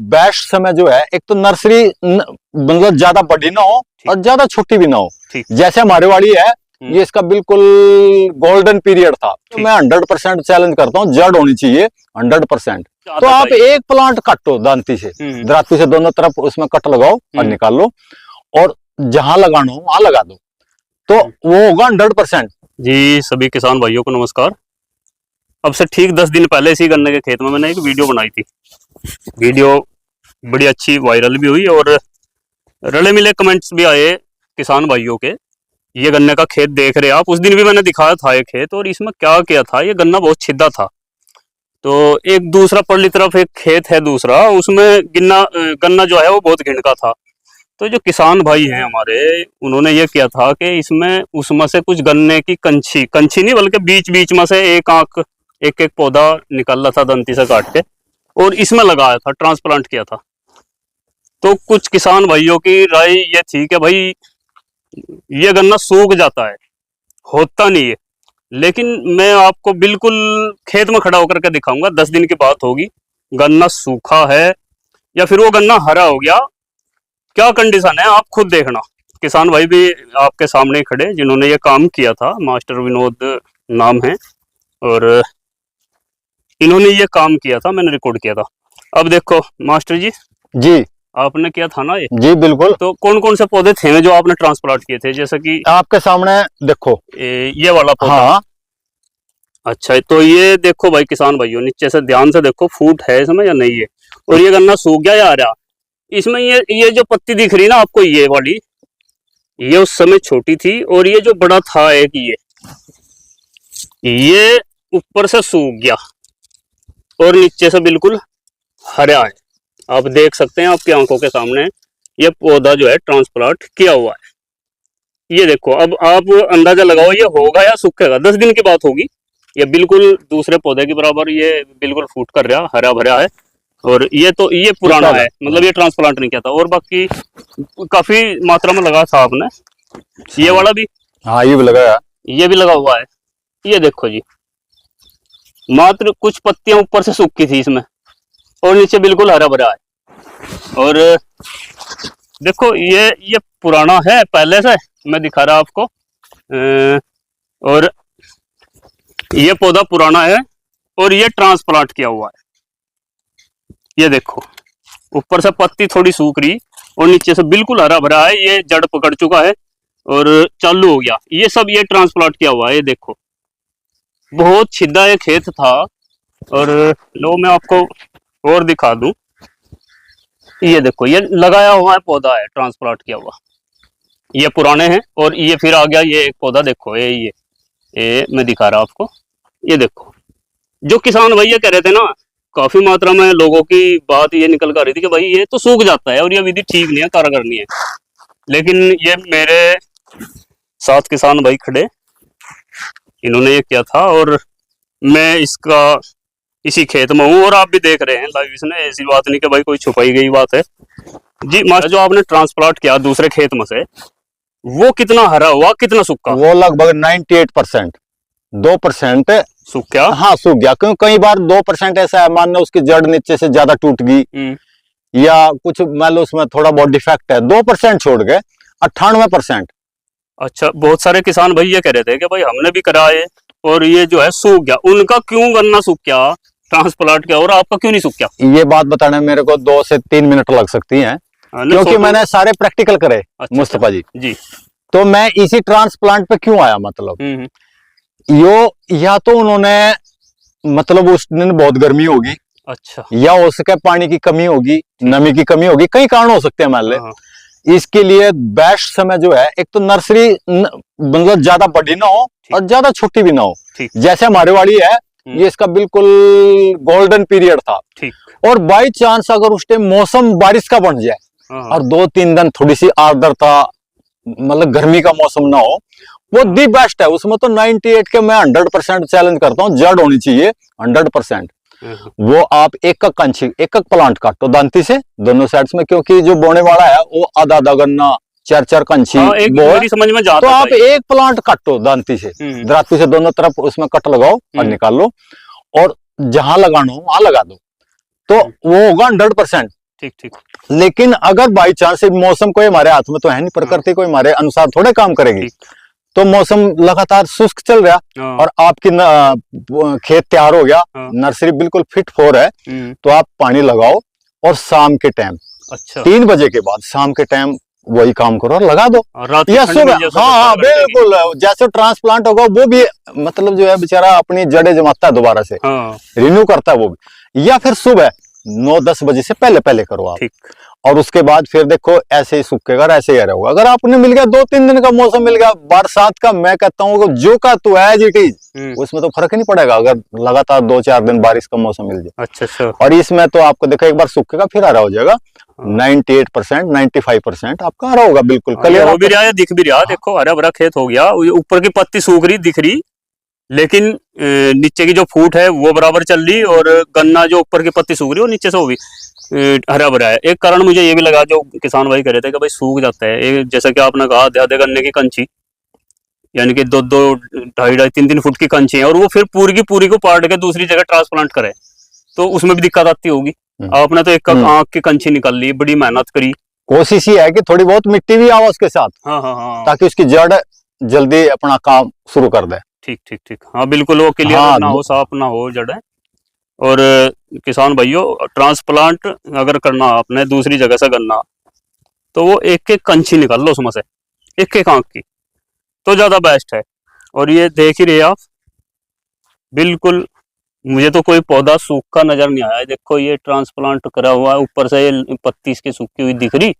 Best समय जो है, एक तो नर्सरी मतलब ज्यादा बड़ी ना हो और ज्यादा छोटी भी ना हो। जैसे हमारे वाली है, ये इसका बिल्कुल गोल्डन पीरियड था। तो मैं 100% चैलेंज करता हूँ, जड़ होनी चाहिए 100%। तो आप एक प्लांट काटो दांती से, दराती से दोनों तरफ उसमें कट लगाओ और निकाल लो, और जहां लगाना हो वहां लगा दो, तो वो होगा 100%। जी सभी किसान भाइयों को नमस्कार। अब से ठीक 10 दिन पहले इसी गन्ने के खेत में मैंने एक वीडियो बनाई थी। वीडियो बड़ी अच्छी वायरल भी हुई और रले मिले कमेंट्स भी आए किसान भाइयों के। ये गन्ने का खेत देख रहे आप, उस दिन भी मैंने दिखाया था ये खेत, और इसमें क्या किया था, ये गन्ना बहुत छिद्दा था। तो एक दूसरा परली तरफ एक खेत है दूसरा, उसमें गन्ना जो है वो बहुत घिनका था। तो जो किसान भाई हैं हमारे, उन्होंने ये किया था कि इसमें उसमें से कुछ गन्ने की कंची नहीं बल्कि बीच बीच में से एक एक पौधा निकल रहा था दंती से काट के, और इसमें लगाया था, ट्रांसप्लांट किया था। तो कुछ किसान भाइयों की राय ये थी कि भाई ये गन्ना सूख जाता है, होता नहीं है। लेकिन मैं आपको बिल्कुल खेत में खड़ा होकर के दिखाऊंगा, 10 दिन की बात होगी, गन्ना सूखा है या फिर वो गन्ना हरा हो गया, क्या कंडीशन है आप खुद देखना। किसान भाई भी आपके सामने खड़े जिन्होंने ये काम किया था, मास्टर विनोद नाम है, और इन्होंने ये काम किया था, मैंने रिकॉर्ड किया था। अब देखो मास्टर जी आपने किया था ना ये? जी बिल्कुल। तो कौन कौन से पौधे थे जो आपने ट्रांसप्लांट किए थे? जैसे कि आपके सामने देखो ये वाला पौधा। हाँ। अच्छा, तो ये देखो भाई किसान भाइयों, नीचे से ध्यान से देखो, फूट है इसमें या नहीं है, और ये गन्ना सूख गया या आ रहा। इसमें ये जो पत्ती दिख रही ना आपको, ये वाली, ये उस समय छोटी थी, और ये जो बड़ा था एक, ये ऊपर से सूख गया और नीचे से बिल्कुल हरा है। आप देख सकते हैं आपकी आंखों के सामने, ये पौधा जो है ट्रांसप्लांट किया हुआ है। ये देखो, अब आप अंदाजा लगाओ ये होगा या सूखेगा। 10 दिन की बात होगी। ये बिल्कुल दूसरे पौधे के बराबर ये बिल्कुल फूट कर रहा, हरा भरा है, और ये पुराना है, मतलब ये ट्रांसप्लांट नहीं किया था। और बाकी काफी मात्रा में लगा था आपने, ये वाला भी। हाँ ये भी लगाया, ये भी लगा हुआ है। ये देखो जी, मात्र कुछ पत्तियां ऊपर से सूखी थी इसमें, और नीचे बिल्कुल हरा भरा है। और देखो ये पुराना है पहले से, मैं दिखा रहा आपको, और ये पौधा पुराना है और ये ट्रांसप्लांट किया हुआ है। ये देखो ऊपर से पत्ती थोड़ी सूख रही और नीचे से बिल्कुल हरा भरा है, ये जड़ पकड़ चुका है और चालू हो गया। ये सब ये ट्रांसप्लांट किया हुआ है। ये देखो बहुत छिद्दा ये खेत था। और लो मैं आपको और दिखा दूं, ये देखो ये लगाया हुआ है पौधा है, ट्रांसप्लांट किया हुआ। ये पुराने हैं, और ये फिर आ गया ये एक पौधा, देखो ये मैं दिखा रहा आपको। ये देखो, जो किसान भैया कह रहे थे ना, काफी मात्रा में लोगों की बात ये निकल कर रही थी कि भाई ये तो सूख जाता है और ये विधि ठीक नहीं है, कारगर नहीं है। लेकिन ये मेरे साथ किसान भाई खड़े, इन्होंने ये किया था, और मैं इसी खेत में हूँ, और आप भी देख रहे हैं लाइव। इसमें ऐसी बात नहीं कि भाई कोई छुपाई गई बात है जी। मास्टर, जो आपने ट्रांसप्लांट किया दूसरे खेत में से, वो कितना हरा हुआ, कितना सूखा? वो लगभग 98%। 2% सूख गया। हाँ सूख गया, क्योंकि कई बार 2% ऐसा है, मान लो उसकी जड़ नीचे से ज्यादा टूट गई, या कुछ मान लो उसमें थोड़ा बहुत डिफेक्ट है, 2% छोड़ गए 98%। अच्छा, बहुत सारे किसान भाई ये कह रहे थे कि भाई हमने भी कराए और ये जो है सूख गया, उनका क्यों गन्ना सूख गया, ट्रांसप्लांट किया, और आपका क्यों नहीं सूख गया? ये बात बताने में मेरे को 2 से 3 मिनट लग सकती हैं, क्योंकि मैंने सारे प्रैक्टिकल करे। अच्छा, मुस्तफा जी। तो मैं इसी ट्रांसप्लांट पे क्यों आया, मतलब या तो उन्होंने, मतलब उस दिन बहुत गर्मी होगी, अच्छा, या हो सके पानी की कमी होगी, नमी की कमी होगी, कई कारण हो सकते हैं मान ले। इसके लिए बेस्ट समय जो है, एक तो नर्सरी मतलब ज्यादा बड़ी ना हो और ज्यादा छोटी भी ना हो। जैसे हमारे वाली है, ये इसका बिल्कुल गोल्डन पीरियड था। और बाई चांस अगर उस टाइम मौसम बारिश का बन जाए और 2-3 दिन थोड़ी सी आर्द्रता, मतलब गर्मी का मौसम ना हो, वो दी बेस्ट है। उसमें तो 98 के मैं 100% चैलेंज करता हूँ, जड़ होनी चाहिए 100%। वो आप एक प्लांट काटो दांती से दोनों साइड्स में, क्योंकि जो बोने वाला है वो आधा गन्ना, 4 कंची, समझ में जाता। तो आप एक प्लांट काटो दांती से, दराती से दोनों तरफ उसमें कट लगाओ और निकाल लो, और जहां लगाना हो वहां लगा दो, तो वो होगा 100%। ठीक ठीक। लेकिन अगर बाई चांस मौसम कोई हमारे हाथ में तो है नहीं, प्रकृति कोई हमारे अनुसार थोड़े काम करेगी, तो मौसम लगातार शुष्क चल रहा और आपकी खेत तैयार हो गया, नर्सरी बिल्कुल फिट फॉर है, तो आप पानी लगाओ और शाम के टाइम, अच्छा 3 बजे के बाद शाम के टाइम वही काम करो और लगा दो या सुबह। हाँ बिल्कुल, जैसे ट्रांसप्लांट होगा वो भी मतलब जो है बेचारा अपनी जड़ें जमाता है दोबारा से, रिन्यू करता है वो भी, या फिर सुबह 9-10 बजे से पहले पहले करो आप, और उसके बाद फिर देखो ऐसे ही सूखेगा, ऐसे ही रहेगा। अगर आपने मिल गया 2-3 दिन का मौसम मिल गया बरसात का, मैं कहता हूँ जो का तो एज इट इज, उसमें तो फर्क ही नहीं पड़ेगा अगर लगातार 2-4 दिन बारिश का मौसम मिल जाए। अच्छा। और इसमें तो आपको देखो एक बार सूखेगा फिर हरा हो जाएगा, 98% 95% आपका हरा होगा, बिल्कुल क्लियर हो भी रहा है, दिख भी रहा, देखो हरा भरा खेत हो गया, ऊपर की पत्ती सूख रही दिख रही, लेकिन नीचे की जो फूट है वो बराबर चल रही, और गन्ना जो ऊपर की पत्ती सूख रही है वो नीचे से वो भी हरा भरा है। एक कारण मुझे ये भी लगा, जो किसान भाई कह रहे थे कि भाई सूख जाता है, जैसा कि आपने कहा आधे गन्ने की कंची, यानी कि 2-2, 2.5-2.5, 3-3 फुट की कंची है, और वो फिर पूरी की पूरी को पाट के दूसरी जगह ट्रांसप्लांट करे, तो उसमें भी दिक्कत आती होगी। आपने तो एक आंख की कंची निकाल ली, बड़ी मेहनत करी, कोशिश ही है कि थोड़ी बहुत मिट्टी भी आवा उसके साथ, ताकि उसकी जड़ जल्दी अपना काम शुरू कर दे। ठीक ठीक ठीक, हाँ बिल्कुल, वो क्लियर ना हो, साफ ना हो जड़। और किसान भाइयों, ट्रांसप्लांट अगर करना आपने दूसरी जगह से गन्ना, तो वो एक एक कंची निकाल लो उसमें से, एक एक आंख की, तो ज्यादा बेस्ट है। और ये देख ही रहे आप, बिल्कुल मुझे तो कोई पौधा सूखा नजर नहीं आया। देखो ये ट्रांसप्लांट करा हुआ है, ऊपर से ये पत्ती इसकी सूखी हुई दिख रही,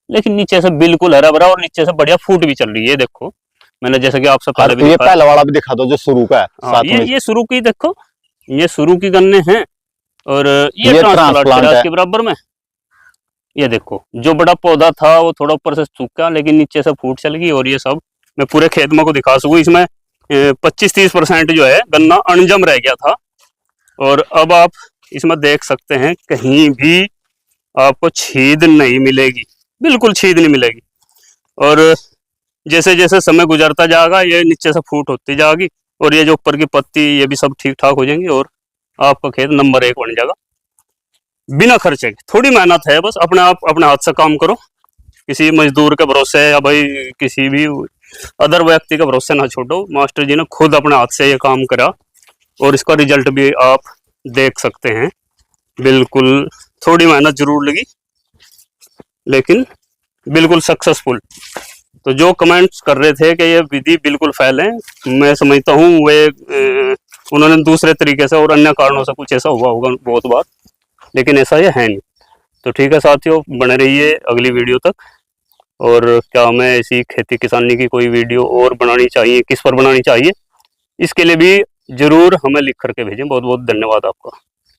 लेकिन नीचे से बिल्कुल हरा भरा, और नीचे से बढ़िया फूट भी चल रही है। देखो मैंने जैसे कि आपसे पहले भी, ये पहला वाला भी दिखा दो जो शुरू का है, ये शुरू की, देखो ये शुरू की गन्ने हैं, और ये ट्रांसप्लांट है इसके बराबर में। ये देखो जो बड़ा पौधा था वो थोड़ा ऊपर से सूखा, लेकिन नीचे से फूट चल गई, और ये सब मैं पूरे खेत में को दिखा सकूं, इसमें 25-30% जो है गन्ना अनजम रह गया था। और अब आप इसमें देख सकते हैं कहीं भी आपको छीद नहीं मिलेगी, बिल्कुल छीद नहीं मिलेगी। और जैसे जैसे समय गुजरता जाएगा ये नीचे से फूट होती जाएगी, और ये जो ऊपर की पत्ती ये भी सब ठीक ठाक हो जाएंगी, और आपका खेत नंबर 1 बन जाएगा बिना खर्चे के। थोड़ी मेहनत है, बस अपने आप अपने हाथ से काम करो, किसी मजदूर के भरोसे या भाई किसी भी अदर व्यक्ति के भरोसे ना छोड़ो। मास्टर जी ने खुद अपने हाथ से ये काम करा, और इसका रिजल्ट भी आप देख सकते हैं। बिल्कुल थोड़ी मेहनत जरूर लगी, लेकिन बिल्कुल सक्सेसफुल। तो जो कमेंट्स कर रहे थे कि ये विधि बिल्कुल फेल है, मैं समझता हूँ वे उन्होंने दूसरे तरीके से और अन्य कारणों से कुछ ऐसा हुआ होगा बहुत बार, लेकिन ऐसा ये है नहीं। तो ठीक है साथियों, बने रहिए अगली वीडियो तक। और क्या हमें ऐसी खेती किसानी की कोई वीडियो और बनानी चाहिए, किस पर बनानी चाहिए, इसके लिए भी जरूर हमें लिख करके भेजें। बहुत बहुत धन्यवाद आपका।